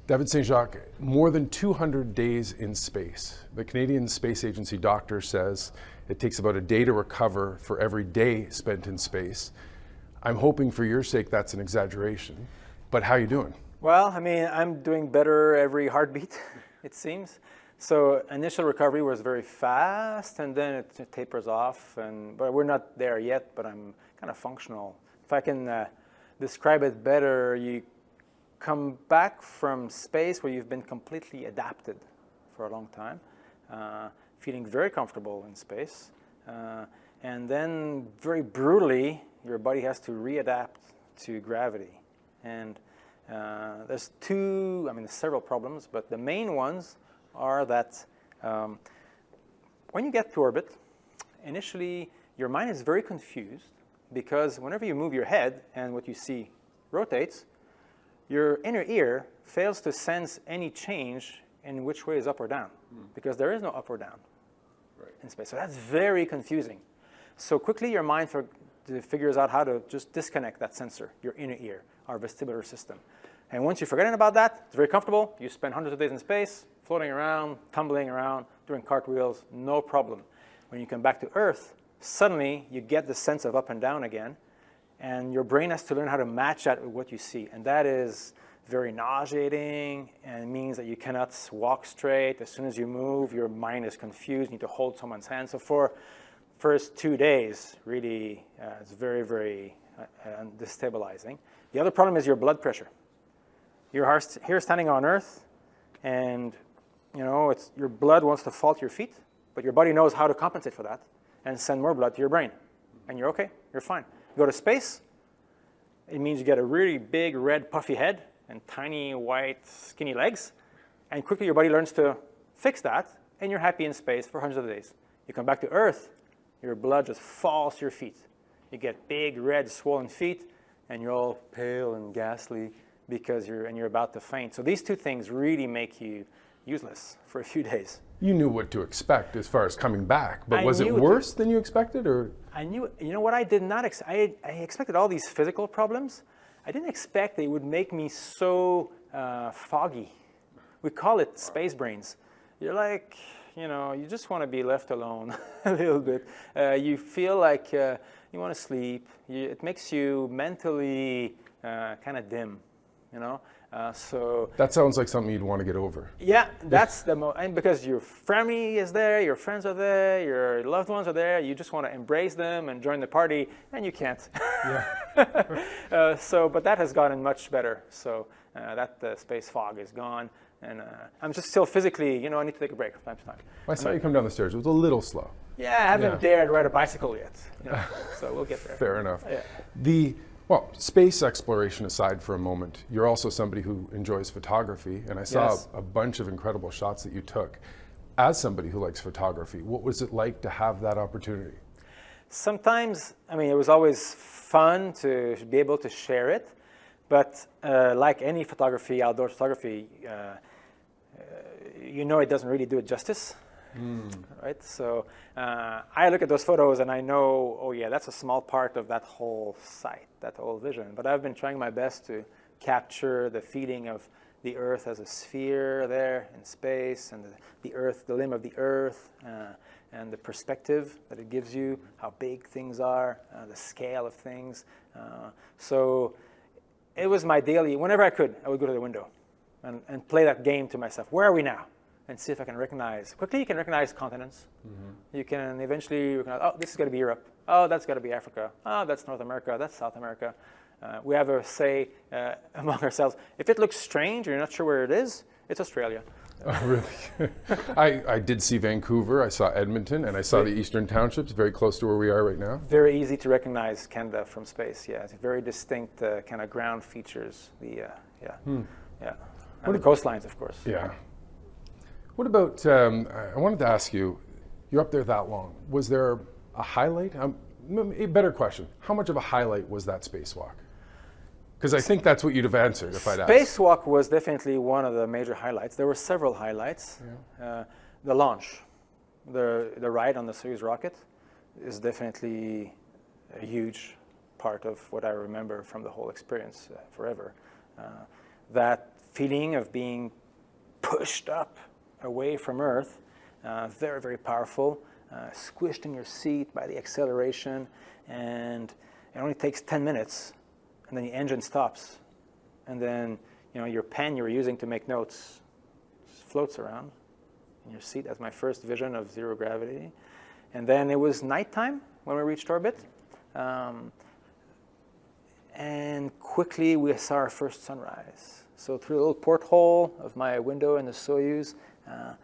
David Saint-Jacques, more than 200 days in space. The Canadian Space Agency doctor says it takes about a day to recover for every day spent in space. I'm hoping for your sake that's an exaggeration, but how are you doing? Well, I mean, I'm doing better every heartbeat, it seems. So initial recovery was very fast, and then it tapers off. But we're not there yet, but I'm kind of functional. If I can describe it better, you come back from space where you've been completely adapted for a long time, feeling very comfortable in space, and then very brutally, your body has to readapt to gravity. And there's several problems, but the main ones are that when you get to orbit, initially your mind is very confused because whenever you move your head and what you see rotates, your inner ear fails to sense any change in which way is up or down, because there is no up or down in space. So that's very confusing. So quickly your mind figures out how to just disconnect that sensor, your inner ear, our vestibular system. And once you're forgetting about that, it's very comfortable. You spend hundreds of days in space, floating around, tumbling around, doing cartwheels, no problem. When you come back to Earth, suddenly you get the sense of up and down again, and your brain has to learn how to match that with what you see. And that is very nauseating, and it means that you cannot walk straight. As soon as you move, your mind is confused. You need to hold someone's hand. So for first 2 days, really, it's very, very destabilizing. The other problem is your blood pressure. You're here standing on Earth, and your blood wants to fall to your feet, but your body knows how to compensate for that and send more blood to your brain. And you're okay, you're fine. You go to space, it means you get a really big, red, puffy head and tiny, white, skinny legs, and quickly your body learns to fix that, and you're happy in space for hundreds of days. You come back to Earth, your blood just falls to your feet. You get big, red, swollen feet, and you're all pale and ghastly because you're about to faint. So these two things really make you useless for a few days. You knew what to expect as far as coming back, but was it worse than you expected, or? I knew, what I did not I expected all these physical problems. I didn't expect they would make me so foggy. We call it space brains. You're like, you just want to be left alone a little bit. You feel like you want to sleep. It makes you mentally kind of dim, so that sounds like something you'd want to get over. Yeah, that's and because your family is there, your friends are there, your loved ones are there, you just want to embrace them and join the party, and you can't. Yeah. But that has gotten much better. So that space fog is gone, and I'm just still physically, I need to take a break from time to time. I saw you come down the stairs. It was a little slow. Yeah, I haven't dared ride a bicycle yet. So we'll get there. Fair enough. Yeah. Well, space exploration aside for a moment, you're also somebody who enjoys photography, and I saw a bunch of incredible shots that you took. As somebody who likes photography, what was it like to have that opportunity? Sometimes, it was always fun to be able to share it, but like any photography, outdoor photography, it doesn't really do it justice. Right? So I look at those photos and I know, oh yeah, that's a small part of that whole site, that whole vision. But I've been trying my best to capture the feeling of the Earth as a sphere there in space, and the Earth, the limb of the Earth, and the perspective that it gives you, how big things are, the scale of things. So it was my daily, whenever I could, I would go to the window and play that game to myself. Where are we now? And see if I can recognize. Quickly, you can recognize continents. You can eventually recognize, oh, this has got to be Europe. Oh, that's got to be Africa. Oh, that's North America. That's South America. We have a say among ourselves. If it looks strange or you're not sure where it is, it's Australia. Oh, really? I did see Vancouver. I saw Edmonton, and I saw the Eastern Townships, very close to where we are right now. Very easy to recognize Canada from space. Yeah, it's very distinct kind of ground features. And the coastlines, of course. Yeah. What about, I wanted to ask you, you're up there that long. Was there a highlight? A better question, how much of a highlight was that spacewalk? Because I think that's what you'd have answered if I'd asked. Spacewalk was definitely one of the major highlights. There were several highlights. Yeah. The launch, the ride on the Soyuz rocket is definitely a huge part of what I remember from the whole experience forever. That feeling of being pushed up away from Earth, very, very powerful, squished in your seat by the acceleration, and it only takes 10 minutes, and then the engine stops, and then your pen you were using to make notes just floats around in your seat. That's my first vision of zero gravity. And then it was nighttime when we reached orbit, and quickly we saw our first sunrise. So through a little porthole of my window in the Soyuz, I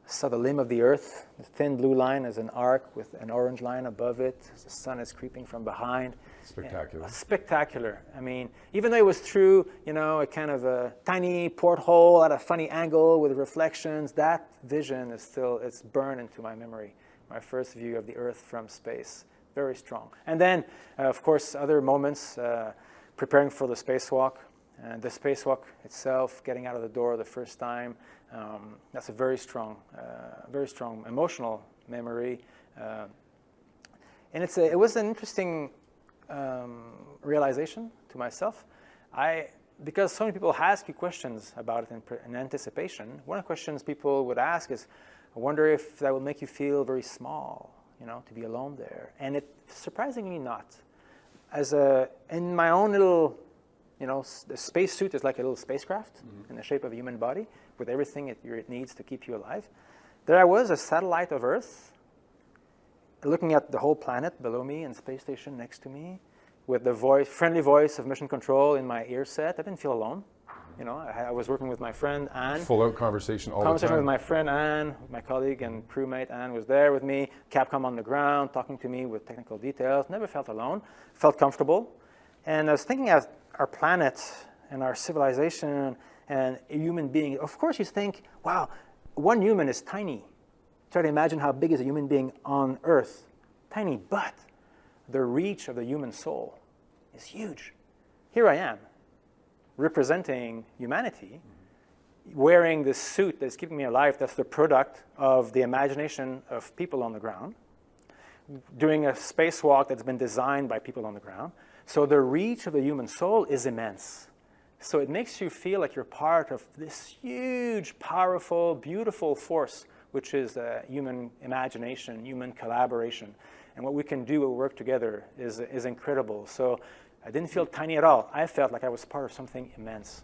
saw the limb of the Earth. The thin blue line is an arc with an orange line above it. The sun is creeping from behind. Spectacular. Spectacular. I mean, even though it was through, a kind of a tiny porthole at a funny angle with reflections, that vision is still, it's burned into my memory. My first view of the Earth from space. Very strong. And then, of course, other moments, preparing for the spacewalk. And the spacewalk itself, getting out of the door the first time, that's a very strong emotional memory. And it was an interesting realization to myself. Because so many people ask you questions about it in anticipation, one of the questions people would ask is, I wonder if that will make you feel very small, to be alone there. And it surprisingly not. In my own little, the spacesuit is like a little spacecraft in the shape of a human body with everything it needs to keep you alive. There I was, a satellite of Earth, looking at the whole planet below me and space station next to me, with the friendly voice of mission control in my ear set. I didn't feel alone. I was working with my friend Anne. Full out conversation all the time. Conversation with my friend Anne, my colleague and crewmate Anne was there with me. Capcom on the ground, talking to me with technical details. Never felt alone. Felt comfortable. And I was thinking of our planet and our civilization and a human being. Of course, you think, wow, one human is tiny. Try to imagine how big is a human being on Earth. Tiny, but the reach of the human soul is huge. Here I am, representing humanity, wearing this suit that's keeping me alive, that's the product of the imagination of people on the ground, doing a spacewalk that's been designed by people on the ground. So the reach of the human soul is immense. So it makes you feel like you're part of this huge, powerful, beautiful force, which is human imagination, human collaboration. And what we can do when we work together is incredible. So I didn't feel tiny at all. I felt like I was part of something immense.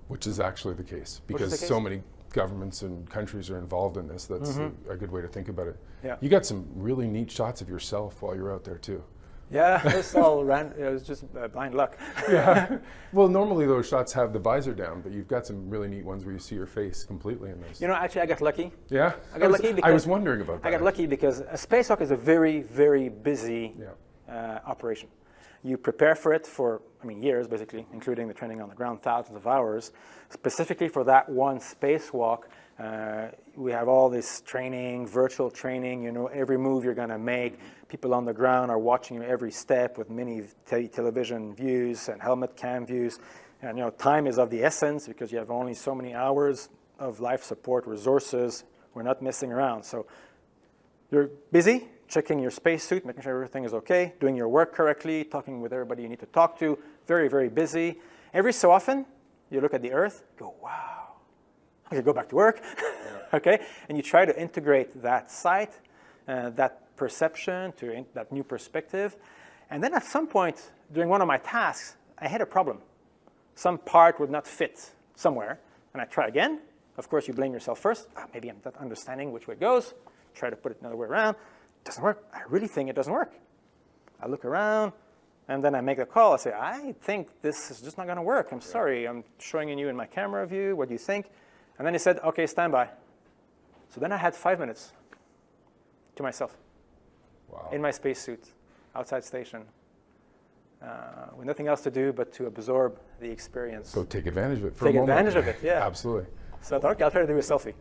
Which is actually the case, because so many governments and countries are involved in this. That's a good way to think about it. Yeah. You got some really neat shots of yourself while you're out there too. Yeah, it was just blind luck. Yeah. Well, normally those shots have the visor down, but you've got some really neat ones where you see your face completely in those. Actually, I got lucky. Yeah? I got lucky because I was wondering about that. I got lucky because a spacewalk is a very, very busy operation. You prepare for it for, years, basically, including the training on the ground, thousands of hours. Specifically for that one spacewalk, we have all this training, virtual training, every move you're going to make. People on the ground are watching you every step with many television views and helmet cam views. And, time is of the essence because you have only so many hours of life support resources. We're not messing around. So you're busy, checking your spacesuit, making sure everything is okay, doing your work correctly, talking with everybody you need to talk to, very, very busy. Every so often, you look at the Earth, go, wow, okay, go back to work, okay? And you try to integrate that sight, that perception to that new perspective. And then at some point, during one of my tasks, I had a problem. Some part would not fit somewhere, and I try again. Of course, you blame yourself first. Maybe I'm not understanding which way it goes. Try to put it another way around. Doesn't work. I really think it doesn't work. I look around, and then I make a call. I say, I think this is just not going to work. I'm sorry. I'm showing you in my camera view. What do you think? And then he said, okay, stand by. So then I had 5 minutes to myself in my spacesuit, outside station, with nothing else to do but to absorb the experience. So take advantage of it for a moment. Take advantage of it, yeah. Absolutely. So I thought, okay, I'll try to do a selfie.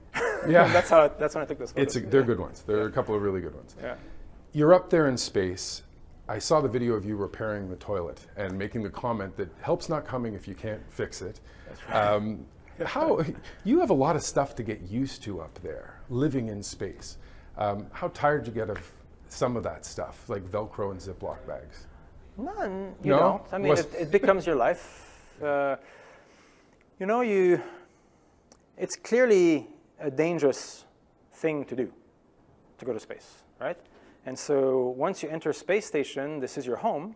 Yeah. that's when I took those photos. They're good ones. There are a couple of really good ones. Yeah. You're up there in space. I saw the video of you repairing the toilet and making the comment that help's not coming if you can't fix it. That's right. You have a lot of stuff to get used to up there, living in space. How tired you get of some of that stuff, like Velcro and Ziploc bags? None. You don't. I mean, it becomes your life. it's clearly a dangerous thing to do, to go to space, right? And so once you enter space station, this is your home,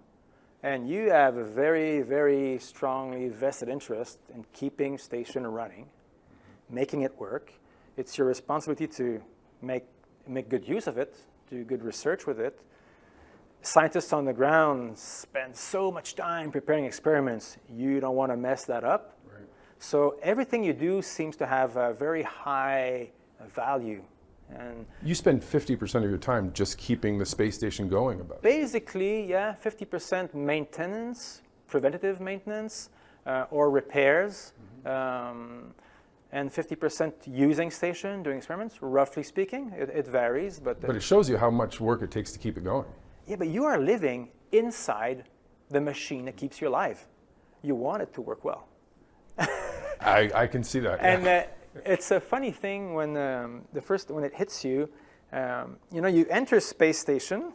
and you have a very, very strongly vested interest in keeping station running, making it work. It's your responsibility to make good use of it, do good research with it. Scientists on the ground spend so much time preparing experiments, you don't want to mess that up. Right. So everything you do seems to have a very high value. And you spend 50% of your time just keeping the space station going about it. Basically, yeah, 50% maintenance, preventative maintenance, or repairs, and 50% using station, doing experiments, roughly speaking. It varies. But it shows you how much work it takes to keep it going. Yeah, but you are living inside the machine that keeps you alive. You want it to work well. I can see that. And yeah. It's a funny thing when when it hits you, you enter space station,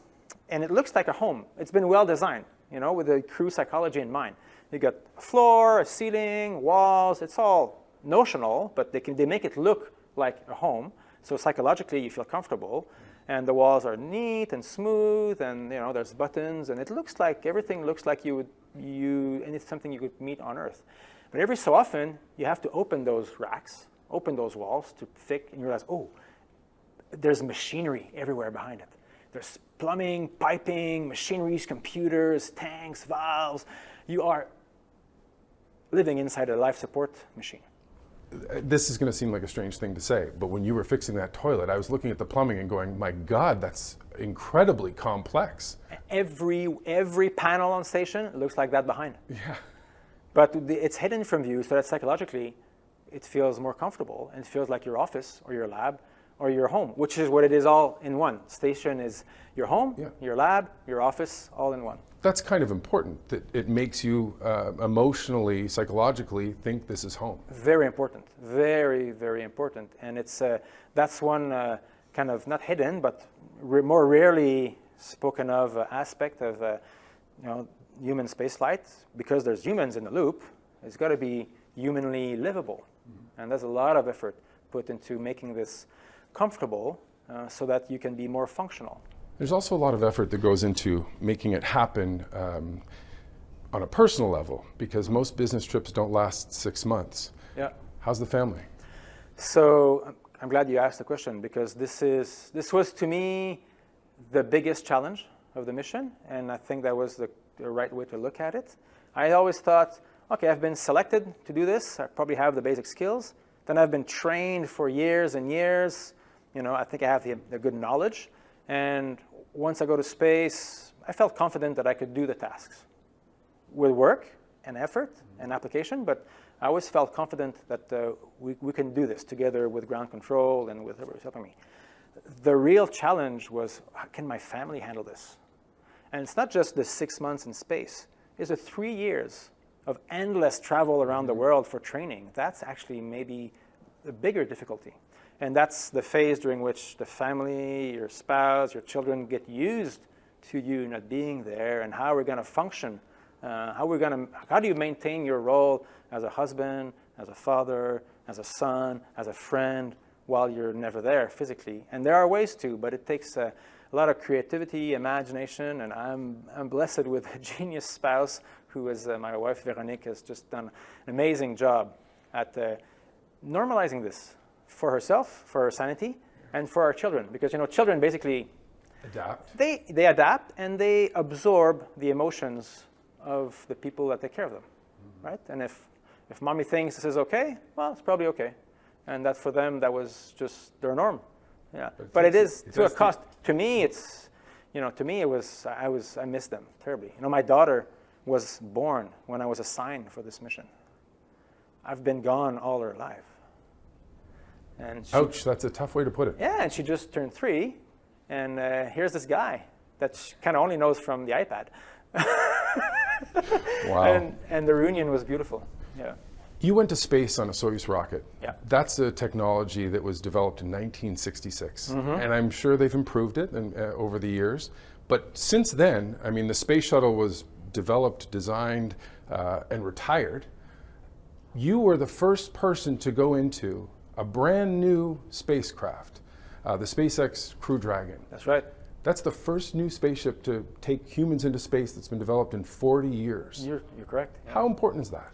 and it looks like a home. It's been well designed, with the crew psychology in mind. You got a floor, a ceiling, walls. It's all notional, but they make it look like a home. So psychologically, you feel comfortable, and the walls are neat and smooth, and there's buttons, and everything looks like and it's something you could meet on Earth. But every so often, you have to open those racks, open those walls to thick, and you realize, oh, there's machinery everywhere behind it. There's plumbing, piping, machineries, computers, tanks, valves. You are living inside a life support machine. This is going to seem like a strange thing to say, but when you were fixing that toilet, I was looking at the plumbing and going, my God, that's incredibly complex. Every panel on station looks like that behind. Yeah. But it's hidden from view, so that psychologically, it feels more comfortable, and it feels like your office or your lab or your home, which is what it is all in one. Station is your home, yeah. your lab, your office, all in one. That's kind of important, that it makes you emotionally, psychologically think this is home. Very important, very, very important. And that's one kind of not hidden, but more rarely spoken of aspect of human spaceflight. Because there's humans in the loop, it's got to be humanly livable. Mm-hmm. And there's a lot of effort put into making this comfortable so that you can be more functional. There's also a lot of effort that goes into making it happen on a personal level, because most business trips don't last 6 months. Yeah. How's the family? So I'm glad you asked the question, because this was to me the biggest challenge of the mission, and I think that was the right way to look at it. I always thought, okay, I've been selected to do this. I probably have the basic skills. Then I've been trained for years and years. I think I have the good knowledge. And once I go to space, I felt confident that I could do the tasks with work and effort and application, but I always felt confident that we can do this together with ground control and with whoever was helping me. The real challenge was, how can my family handle this? And it's not just the 6 months in space. It's the 3 years of endless travel around the world for training. That's actually maybe the bigger difficulty. And that's the phase during which the family, your spouse, your children get used to you not being there, and how we're going to function. How do you maintain your role as a husband, as a father, as a son, as a friend, while you're never there physically? And there are ways to, but it takes a lot of creativity, imagination, and I'm blessed with a genius spouse who is my wife, Veronique, has just done an amazing job at normalizing this for herself, for her sanity, and for our children. Because children basically adapt. They adapt, and they absorb the emotions of the people that take care of them, right? And if mommy thinks this is okay, well, it's probably okay. And that for them, that was just their norm. Yeah, but it is to a cost. To me, it's, to me it was, I missed them terribly. My daughter was born when I was assigned for this mission. I've been gone all her life. And ouch, that's a tough way to put it. Yeah, and she just turned 3, and here's this guy that she kind of only knows from the iPad. Wow. And the reunion was beautiful. Yeah. You went to space on a Soyuz rocket. Yeah. That's a technology that was developed in 1966. Mm-hmm. And I'm sure they've improved it over the years. But since then, the space shuttle was developed, designed, and retired. You were the first person to go into a brand new spacecraft, the SpaceX Crew Dragon. That's right. That's the first new spaceship to take humans into space that's been developed in 40 years. You're correct. Yeah. How important is that?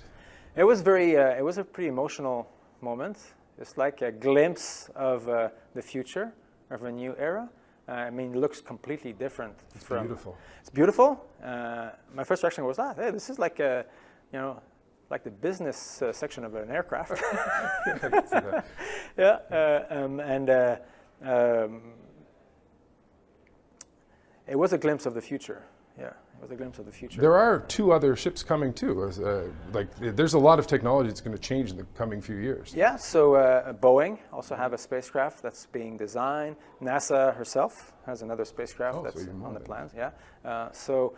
It was very. It was a pretty emotional moment. It's like a glimpse of the future, of a new era. I mean, it looks completely different. It's beautiful. It's beautiful. My first reaction was, hey, this is like a, like the business section of an aircraft. Yeah, it was a glimpse of the future. Yeah, it was a glimpse of the future. There are 2 other ships coming too. There's a lot of technology that's going to change in the coming few years. Yeah, so Boeing also have a spacecraft that's being designed. NASA herself has another spacecraft that's on the plans. Yeah, so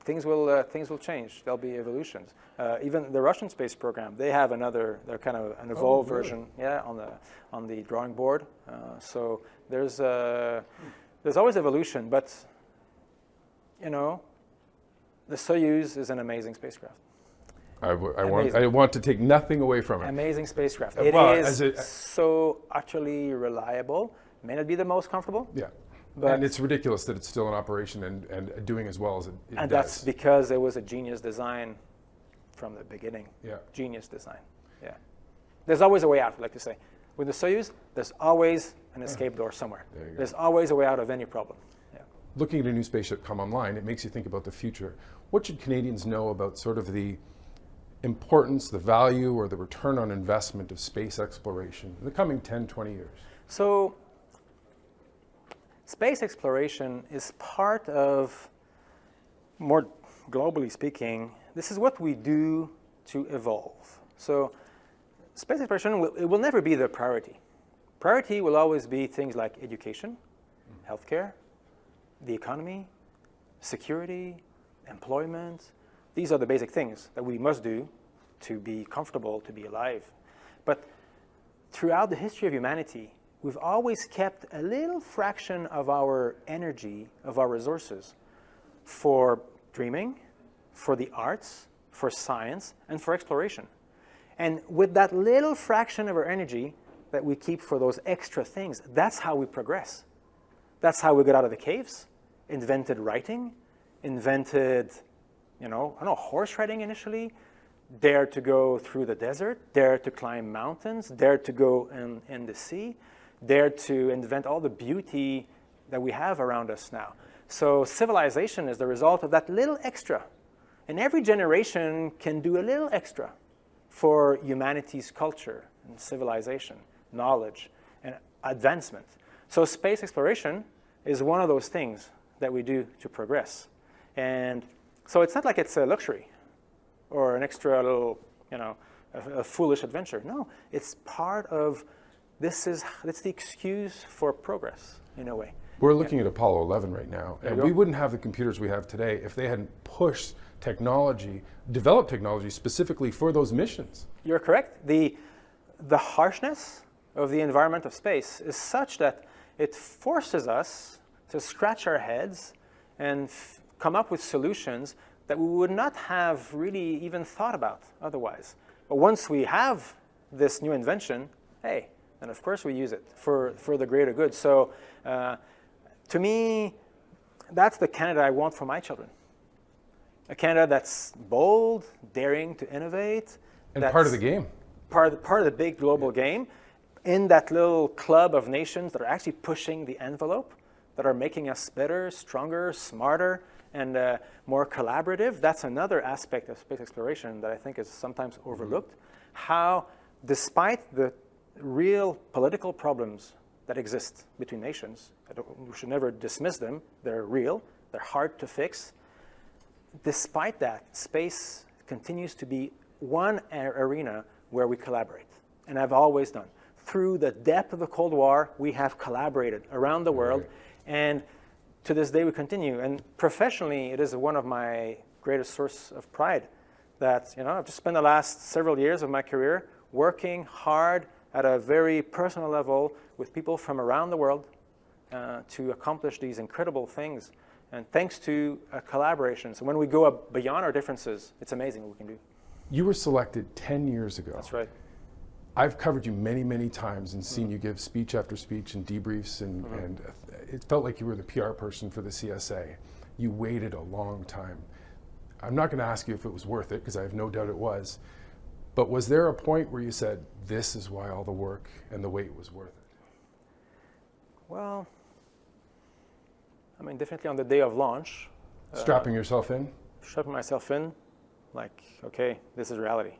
things will change. There'll be evolutions. Even the Russian space program, they have another. They're kind of an evolved version. Yeah, on the drawing board. So there's always evolution, but the Soyuz is an amazing spacecraft. I want to take nothing away from it. Amazing spacecraft. It is so utterly reliable. May not be the most comfortable. Yeah. And it's ridiculous that it's still in operation and doing as well as it does. And that's because it was a genius design from the beginning. Yeah. Genius design. Yeah. There's always a way out, I like to say. With the Soyuz, there's always an escape door somewhere. There's always a way out of any problem. Yeah. Looking at a new spaceship come online, it makes you think about the future. What should Canadians know about sort of the importance, the value, or the return on investment of space exploration in the coming 10, 20 years? So, space exploration is part of, more globally speaking, this is what we do to evolve. So, space exploration will never be the priority. Priority will always be things like education, healthcare, the economy, security, employment. These are the basic things that we must do to be comfortable, to be alive. But throughout the history of humanity, we've always kept a little fraction of our energy, of our resources, for dreaming, for the arts, for science, and for exploration. And with that little fraction of our energy that we keep for those extra things, that's how we progress. That's how we got out of the caves, invented writing, invented, horse riding initially, dared to go through the desert, dared to climb mountains, dared to go in the sea, dared to invent all the beauty that we have around us now. So civilization is the result of that little extra. And every generation can do a little extra for humanity's culture and civilization, knowledge, and advancement. So space exploration is one of those things that we do to progress. And so it's not like it's a luxury or an extra little, a foolish adventure. No, it's part of, it's the excuse for progress in a way. We're looking at Apollo 11 right now, and we wouldn't have the computers we have today if they hadn't pushed technology, developed technology specifically for those missions. You're correct. The harshness of the environment of space is such that it forces us to scratch our heads and come up with solutions that we would not have really even thought about otherwise. But once we have this new invention, hey, then of course we use it for the greater good. So to me, that's the Canada I want for my children. A Canada that's bold, daring to innovate. And part of the game. Part of the big global game, in that little club of nations that are actually pushing the envelope, that are making us better, stronger, smarter, and more collaborative. That's another aspect of space exploration that I think is sometimes overlooked. How, despite the real political problems that exist between nations, we should never dismiss them, they're real, they're hard to fix. Despite that, space continues to be one arena where we collaborate, and I've always done. Through the depth of the Cold War, we have collaborated around the world, and to this day we continue. And professionally, it is one of my greatest source of pride that I've just spent the last several years of my career working hard at a very personal level with people from around the world to accomplish these incredible things. And thanks to collaboration. So when we go up beyond our differences, it's amazing what we can do. You were selected 10 years ago. That's right. I've covered you many, many times and seen you give speech after speech and debriefs, and it felt like you were the PR person for the CSA. You waited a long time. I'm not going to ask you if it was worth it, because I have no doubt it was. But was there a point where you said, this is why all the work and the wait was worth it? Well, I mean, definitely on the day of launch. Strapping yourself in? Strapping myself in, like, okay, this is reality.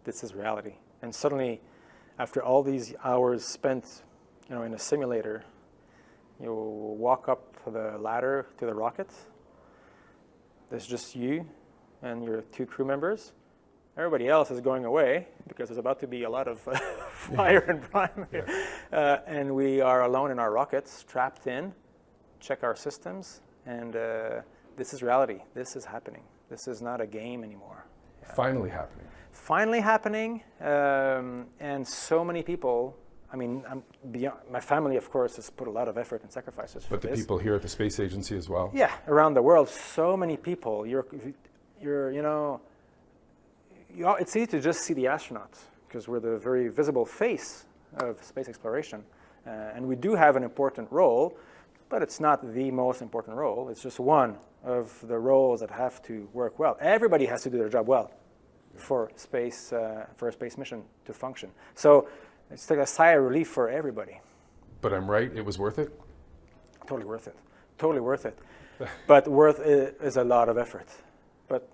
This is reality. And suddenly, after all these hours spent, in a simulator, you walk up the ladder to the rocket. There's just you and your 2 crew members. Everybody else is going away because there's about to be a lot of fire and brine. Yeah. And we are alone in our rockets, trapped in, check our systems, and this is reality. This is happening. This is not a game anymore. Yeah. Finally happening. Finally happening, and so many people. I mean, my family, of course, has put a lot of effort and sacrifices for this. But the people here at the Space Agency as well? Yeah, around the world, so many people. It's easy to just see the astronauts because we're the very visible face of space exploration. And we do have an important role, but it's not the most important role. It's just one of the roles that have to work well. Everybody has to do their job well for a space mission to function. So it's like a sigh of relief for everybody. But I'm right, it was worth it? Totally worth it. Totally worth it. But worth is a lot of effort. But,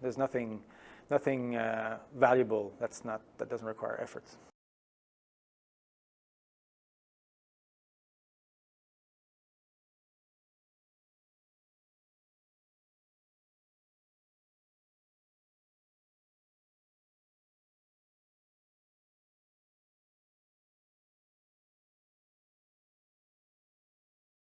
there's nothing valuable that doesn't require effort.